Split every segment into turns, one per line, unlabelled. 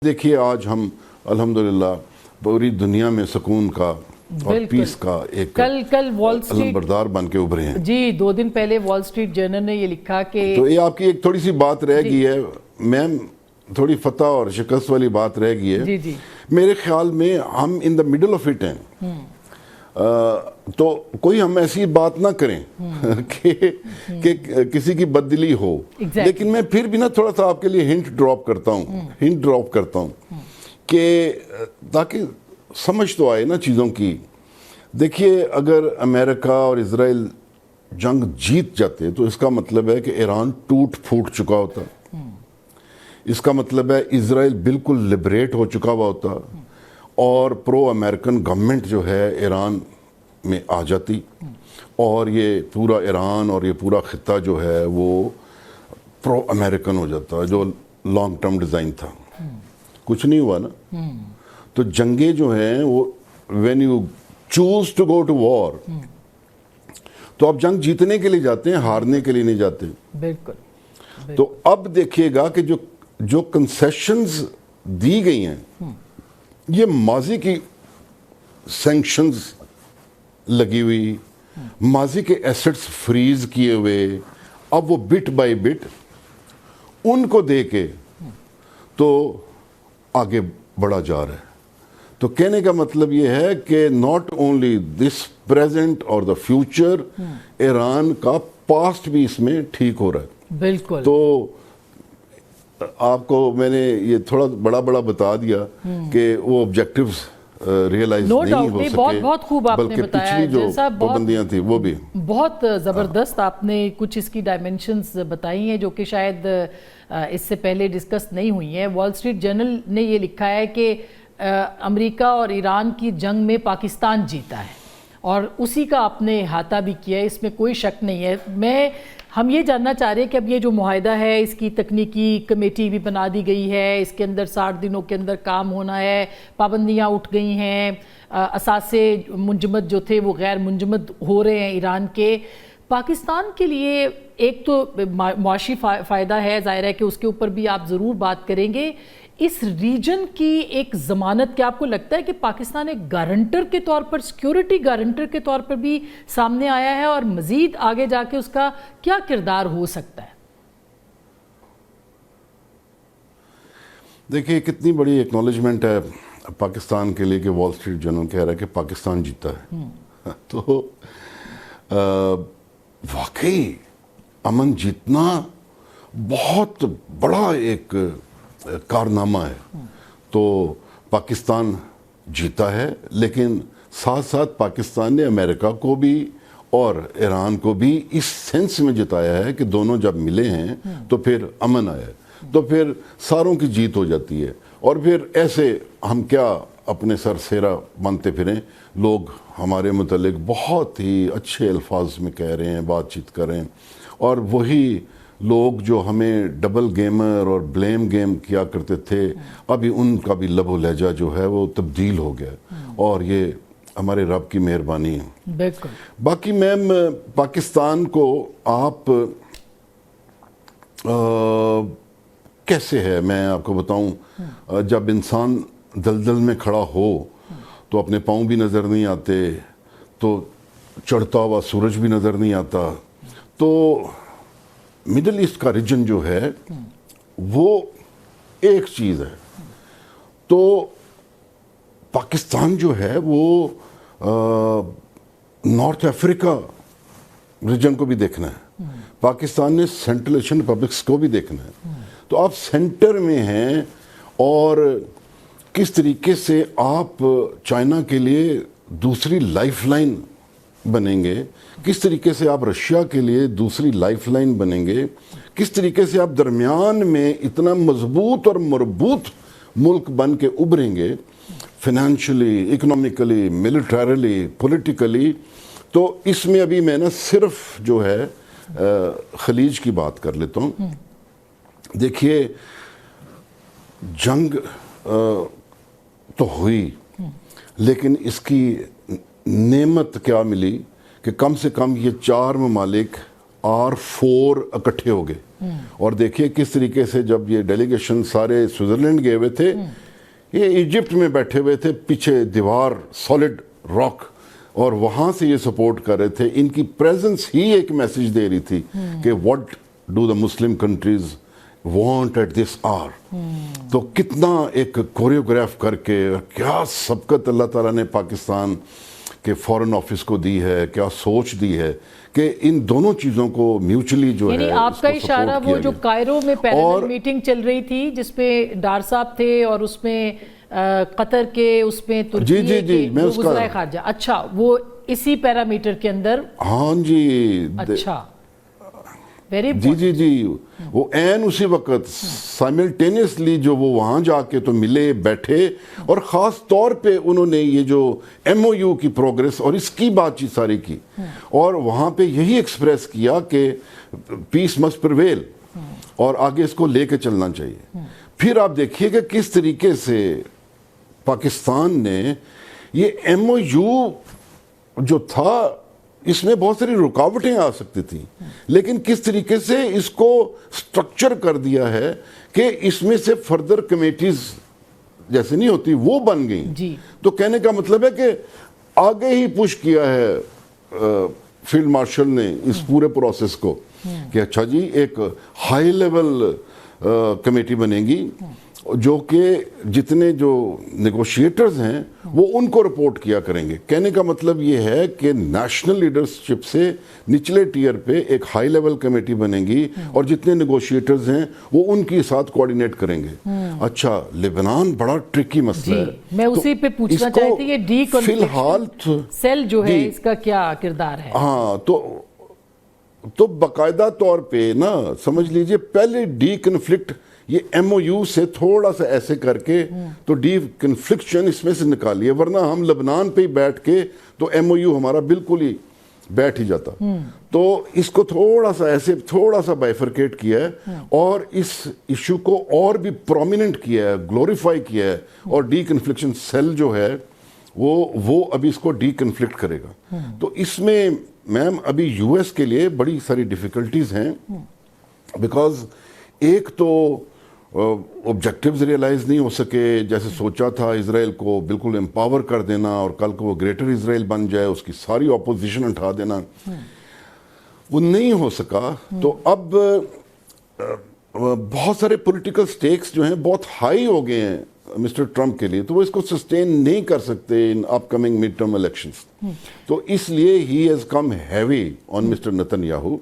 دیکھیے آج ہم الحمدللہ پوری دنیا میں سکون کا اور پیس کا ایک
کل وال اسٹریٹ
علمبردار بن کے ابھرے ہیں.
جی 2 دن پہلے وال اسٹریٹ جرنل نے یہ لکھا کہ
تو یہ آپ کی ایک تھوڑی سی بات رہ گئی ہے میم، تھوڑی فتح اور شکست والی بات رہ گئی ہے.
جی
میرے خیال میں ہم ان دا مڈل آف اٹ ہیں. تو کوئی ہم ایسی بات نہ کریں کہ کسی کی بددلی ہو. لیکن میں پھر بھی نا تھوڑا سا آپ کے لیے ہنٹ ڈراپ کرتا ہوں کہ تاکہ سمجھ تو آئے نا چیزوں کی. دیکھیے اگر امریکہ اور اسرائیل جنگ جیت جاتے تو اس کا مطلب ہے کہ ایران ٹوٹ پھوٹ چکا ہوتا. اس کا مطلب ہے اسرائیل بالکل لبریٹ ہو چکا ہوا ہوتا اور پرو امریکن گورنمنٹ جو ہے ایران میں آ جاتی اور یہ پورا ایران اور یہ پورا خطہ جو ہے وہ پرو امریکن ہو جاتا، جو لانگ ٹرم ڈیزائن تھا. کچھ نہیں ہوا نا. تو جنگیں جو ہیں وہ when you choose to go to war تو آپ جنگ جیتنے کے لیے جاتے ہیں، ہارنے کے لیے نہیں جاتے.
بالکل.
تو اب دیکھیے گا کہ جو کنسیشنز دی گئی ہیں یہ ماضی کی سینکشنز لگی ہوئی، ماضی کے ایسٹس فریز کیے ہوئے، اب وہ بٹ بائی بٹ ان کو دے کے تو آگے بڑھا جا رہا ہے. تو کہنے کا مطلب یہ ہے کہ ناٹ اونلی دس پریزنٹ اور دا فیوچر، ایران کا پاسٹ بھی اس میں ٹھیک ہو رہا ہے.
بالکل.
تو آپ کو میں نے یہ تھوڑا بڑا بتا دیا کہ وہ آبجیکٹیوز ریئلائز نہیں ہو سکے،
بہت خوب آپ نے
بلکہ
بتایا.
پچھلی جو پابندیاں تھیں وہ بھی
بہت زبردست آپ نے کچھ اس کی ڈائمنشنز بتائی ہیں جو کہ شاید اس سے پہلے ڈسکس نہیں ہوئی ہیں. وال اسٹریٹ جرنل نے یہ لکھا ہے کہ امریکہ اور ایران کی جنگ میں پاکستان جیتا ہے اور اسی کا آپ نے احاطہ بھی کیا ہے، اس میں کوئی شک نہیں ہے. ہم یہ جاننا چاہ رہے ہیں کہ اب یہ جو معاہدہ ہے اس کی تکنیکی کمیٹی بھی بنا دی گئی ہے، اس کے اندر 60 دنوں کے اندر کام ہونا ہے، پابندیاں اٹھ گئی ہیں، اثاثے منجمد جو تھے وہ غیر منجمد ہو رہے ہیں ایران کے. پاکستان کے لیے ایک تو معاشی فائدہ ہے، ظاہر ہے کہ اس کے اوپر بھی آپ ضرور بات کریں گے. اس ریجن کی ایک ضمانت کیا آپ کو لگتا ہے کہ پاکستان ایک گارنٹر کے طور پر، سیکیورٹی گارنٹر کے طور پر بھی سامنے آیا ہے اور مزید آگے جا کے اس کا کیا کردار ہو سکتا ہے؟
دیکھیے کتنی بڑی ایکنالجمنٹ ہے پاکستان کے لیے کہ وال اسٹریٹ جرنل کہہ رہا ہے کہ پاکستان جیتا ہے. تو واقعی امن جیتنا بہت بڑا ایک کارنامہ ہے. تو پاکستان جیتا ہے، لیکن ساتھ ساتھ پاکستان نے امریکہ کو بھی اور ایران کو بھی اس سینس میں جتایا ہے کہ دونوں جب ملے ہیں تو پھر امن آیا ہے، تو پھر ساروں کی جیت ہو جاتی ہے. اور پھر ایسے ہم کیا اپنے سر سیرا بنتے پھریں، لوگ ہمارے متعلق بہت ہی اچھے الفاظ میں کہہ رہے ہیں، بات چیت کر رہے ہیں، اور وہی لوگ جو ہمیں ڈبل گیمر اور بلیم گیم کیا کرتے تھے ابھی ان کا بھی لب و لہجہ جو ہے وہ تبدیل ہو گیا. اور یہ ہمارے رب کی مہربانی ہے.
بالکل.
باقی میم پاکستان کو آپ کیسے ہے میں آپ کو بتاؤں، جب انسان دلدل میں کھڑا ہو تو اپنے پاؤں بھی نظر نہیں آتے، تو چڑھتا ہوا سورج بھی نظر نہیں آتا. تو مڈل ایسٹ کا ریجن جو ہے وہ ایک چیز ہے. تو پاکستان جو ہے وہ نارتھ افریقہ ریجن کو بھی دیکھنا ہے، پاکستان نے سینٹرل ایشین ریپبلکس کو بھی دیکھنا ہے. تو آپ سینٹر میں ہیں اور کس طریقے سے آپ چائنا کے لیے دوسری لائف لائن بنیں گے، کس طریقے سے آپ رشیا کے لیے دوسری لائف لائن بنیں گے، کس طریقے سے آپ درمیان میں اتنا مضبوط اور مربوط ملک بن کے ابھریں گے، فائنینشلی، اکنامکلی، ملیٹریلی، پولیٹیکلی. تو اس میں ابھی میں صرف جو ہے خلیج کی بات کر لیتا ہوں. دیکھیے جنگ تو ہوئی، لیکن اس کی نعمت کیا ملی کہ کم سے کم یہ 4 ممالک R4 اکٹھے ہو گئے. اور دیکھیے کس طریقے سے جب یہ ڈیلیگیشن سارے سوئٹزرلینڈ گئے ہوئے تھے، یہ ایجپٹ میں بیٹھے ہوئے تھے، پیچھے دیوار سالڈ راک، اور وہاں سے یہ سپورٹ کر رہے تھے. ان کی پریزنس ہی ایک میسج دے رہی تھی کہ what do the Muslim countries want at this hour. تو کتنا ایک کوریوگراف کر کے کیا سبقت اللہ تعالیٰ نے پاکستان کے فورن آفس کو دی ہے، کیا سوچ دی ہے کہ ان دونوں چیزوں کو میوچلی جو ہے
یعنی آپ کا اشارہ وہ جو کائرو میں پیرلل میٹنگ چل رہی تھی جس پہ ڈار صاحب تھے اور اس میں قطر کے، اس میں ترکی کے وزرائے خارجہ، اچھا وہ اسی پیرامیٹر کے اندر.
ہاں جی،
اچھا
جی وہ عین اسی وقت سائملٹینیسلی جو وہ وہاں جا کے تو ملے، بیٹھے، اور خاص طور پہ انہوں نے یہ جو ایم او یو کی پروگریس اور اس کی بات چیت ساری کی، اور وہاں پہ یہی ایکسپریس کیا کہ پیس مسٹ پریویل اور آگے اس کو لے کے چلنا چاہیے. پھر آپ دیکھیے کہ کس طریقے سے پاکستان نے یہ ایم او یو جو تھا اس میں بہت ساری رکاوٹیں آ سکتی تھیں، لیکن کس طریقے سے اس کو سٹرکچر کر دیا ہے کہ اس میں سے فردر کمیٹیز جیسے نہیں ہوتی وہ بن گئیں. تو کہنے کا مطلب ہے کہ آگے ہی پش کیا ہے فیلڈ مارشل نے اس پورے پروسیس کو کہ اچھا جی ایک ہائی لیول کمیٹی بنے گی جو کہ جتنے جو نیگوشیٹرز ہیں وہ ان کو رپورٹ کیا کریں گے. کہنے کا مطلب یہ ہے کہ نیشنل لیڈرشپ سے نچلے ٹیئر پہ ایک ہائی لیول کمیٹی بنے گی اور جتنے نیگوشیٹرز ہیں وہ ان کے ساتھ کوارڈینیٹ کریں گے. اچھا لبنان بڑا ٹرکی مسئلہ ہے،
میں اسی پہ پوچھنا چاہتی تھی یہ ڈی
فی الحال
سیل جو ہے اس کا کیا کردار ہے.
ہاں تو باقاعدہ طور پہ نا سمجھ لیجئے پہلے ڈی کنفلکٹ یہ ایم او یو سے تھوڑا سا ایسے کر کے تو ڈی کنفلکشن اس میں سے نکالیے، ورنہ ہم لبنان پہ ہی بیٹھ کے تو ایم او یو ہمارا بالکل ہی بیٹھ ہی جاتا. تو اس کو تھوڑا سا ایسے تھوڑا سا بائفرکیٹ کیا ہے اور اس ایشو کو اور بھی پرومیننٹ کیا ہے، گلوریفائی کیا ہے، اور ڈی کنفلکشن سیل جو ہے وہ ابھی اس کو ڈی کنفلکٹ کرے گا. تو اس میں میم ابھی یو ایس کے لیے بڑی ساری ڈیفیکلٹیز ہیں، بیکاز ایک تو آبجیکٹیوز ریئلائز نہیں ہو سکے، جیسے سوچا تھا اسرائیل کو بالکل امپاور کر دینا اور کل کو وہ گریٹر اسرائیل بن جائے، اس کی ساری اپوزیشن اٹھا دینا، وہ نہیں ہو سکا. تو اب بہت سارے پولیٹیکل سٹیکس جو ہیں بہت ہائی ہو گئے ہیں مسٹر ٹرمپ کے لیے، تو وہ اس کو سسٹین نہیں کر سکتے in upcoming midterm elections. تو اس لیے ہی he's come heavy on mister Netanyahu.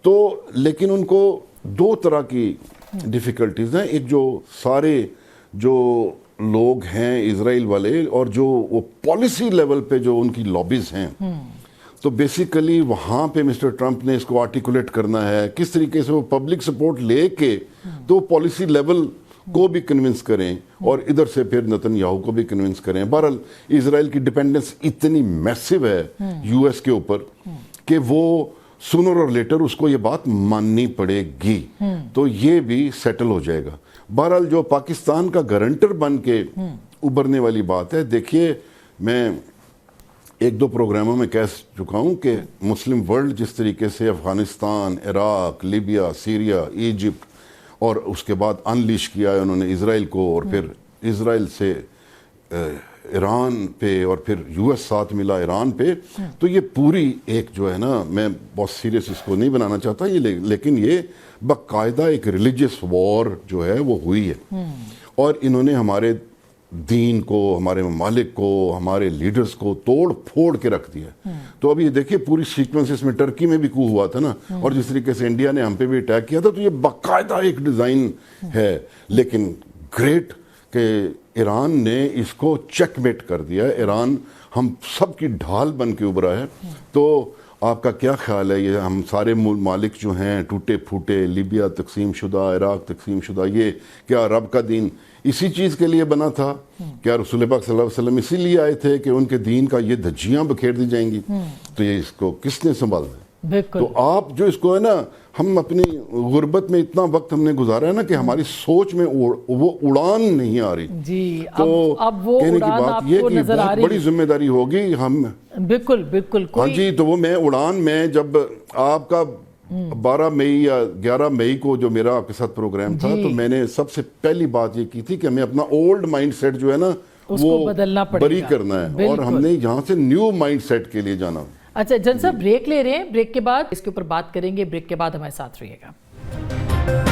تو لیکن ان کو دو طرح کی ڈیفیکلٹیز ہیں. ایک جو سارے جو لوگ ہیں اسرائیل والے اور جو وہ پالیسی لیول پہ جو ان کی لابیز ہیں، تو بیسیکلی وہاں پہ مسٹر ٹرمپ نے اس کو آرٹیکولیٹ کرنا ہے کس طریقے سے وہ پبلک سپورٹ لے کے تو پالیسی لیول کو بھی کنونس کریں اور ادھر سے پھر نتن یاہو کو بھی کنونس کریں. بہرحال اسرائیل کی ڈیپینڈنس اتنی میسو ہے یو ایس کے اوپر کہ وہ سونر اور لیٹر اس کو یہ بات ماننی پڑے گی، تو یہ بھی سیٹل ہو جائے گا. بہرحال جو پاکستان کا گارنٹر بن کے ابھرنے والی بات ہے، دیکھیے میں ایک دو پروگراموں میں کہہ چکا ہوں کہ مسلم ورلڈ جس طریقے سے Afghanistan, Iraq, Libya, Syria, Egypt اور اس کے بعد انلیش کیا ہے انہوں نے اسرائیل کو، اور پھر اسرائیل سے ایران پہ اور پھر یو ایس ساتھ ملا ایران پہ، تو یہ پوری ایک جو ہے نا، میں بہت سیریس اس کو نہیں بنانا چاہتا یہ، لیکن یہ باقاعدہ ایک ریلیجیس وار جو ہے وہ ہوئی ہے، اور انہوں نے ہمارے دین کو، ہمارے ممالک کو، ہمارے لیڈرز کو توڑ پھوڑ کے رکھ دیا. تو اب یہ دیکھیے پوری سیکوینس اس میں ٹرکی میں بھی کو ہوا تھا نا، اور جس طریقے سے انڈیا نے ہم پہ بھی اٹیک کیا تھا، تو یہ باقاعدہ ایک ڈیزائن ہے. لیکن گریٹ کہ ایران نے اس کو چیک میٹ کر دیا. ایران ہم سب کی ڈھال بن کے ابھرا ہے. تو آپ کا کیا خیال ہے، یہ ہم سارے ممالک جو ہیں ٹوٹے پھوٹے، لیبیا تقسیم شدہ، عراق تقسیم شدہ، یہ کیا رب کا دین اسی چیز کے لیے بنا تھا؟ کیا رسول پاک صلی اللہ علیہ وسلم اسی لیے آئے تھے کہ ان کے دین کا یہ دھجیاں بکھیر دی جائیں گی؟ تو یہ اس کو کس نے سنبھالنا ہے؟ تو آپ جو اس کو ہے نا، ہم اپنی غربت میں اتنا وقت ہم نے گزارا ہے نا کہ ہماری سوچ میں وہ اڑان نہیں آ رہی.
جی
تو
اب وہ
کہنے کی
اڑان
بات
آپ
یہ
کو
کہ
نظر آ
بہت
رہی
بڑی ذمہ داری ہوگی. ہم
بالکل
ہاں جی، تو وہ میں اڑان میں جب آپ کا 12 مئی یا 11 مئی کو جو میرا آپ کے ساتھ پروگرام تھا تو میں نے سب سے پہلی بات یہ کی تھی کہ ہمیں اپنا اولڈ مائنڈ سیٹ جو ہے نا وہ بری کرنا ہے اور ہم نے یہاں سے نیو مائنڈ سیٹ کے لیے جانا.
اچھا جن صاحب بریک لے رہے ہیں, بریک کے بعد اس کے اوپر بات کریں گے, بریک کے بعد ہمارے ساتھ رہیے گا.